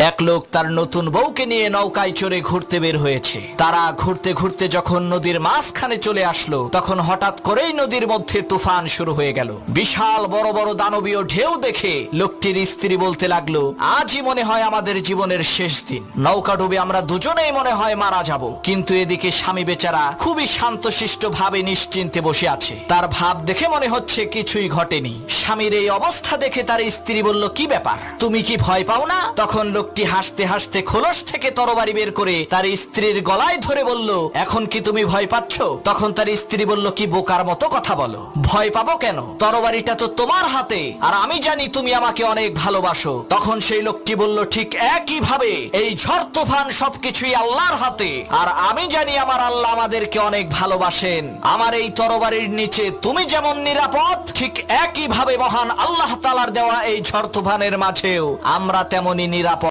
এক লোক তার নতুন বউকে নিয়ে নৌকায় চড়ে ঘুরতে বের হয়েছে। তারা ঘুরতে ঘুরতে যখন নদীর মাঝখানে চলে আসলো, তখন হঠাৎ করেই নদীর মধ্যে তুফান শুরু হয়ে গেল। বিশাল বড় বড় দানবীয় ঢেউ দেখে লোকটির স্ত্রী বলতে লাগলো, আজই মনে হয় আমাদের জীবনের শেষ দিন। নৌকা ডুবে আমরা দুজনেই মনে হয় মারা যাব। কিন্তু এদিকে স্বামী বেচারা খুবই শান্তশিষ্ট ভাবে নিশ্চিন্তে বসে আছে। তার ভাব দেখে মনে হচ্ছে কিছুই ঘটেনি। স্বামীর এই অবস্থা দেখে তার স্ত্রী বলল, কি ব্যাপার, তুমি কি ভয় পাও না? তখন লোকটি হাসতে হাসতে খোলস থেকে তরবারি বের করে তার স্ত্রীর গলায় ধরে বলল, এখন কি তুমি ভয় পাচ্ছ? তখন তার স্ত্রী বলল, কি বোকার মতো কথা বলো, ভয় পাবো কেন? তরবারিটা তো তোমার হাতে, আর আমি জানি তুমি আমাকে অনেক ভালোবাসো। তখন সেই লোকটি বলল, ঠিক একই ভাবে এই ঝড় তুফান সবকিছুই আল্লাহর হাতে, আর আমি জানি আমার আল্লাহ আমাদেরকে অনেক ভালোবাসেন। আমার এই তরবারির নিচে তুমি যেমন নিরাপদ, ঠিক একই ভাবে মহান আল্লাহ তাআলার দেওয়া এই ঝড় তুফানের মাঝেও আমরা তেমনি নিরাপদ।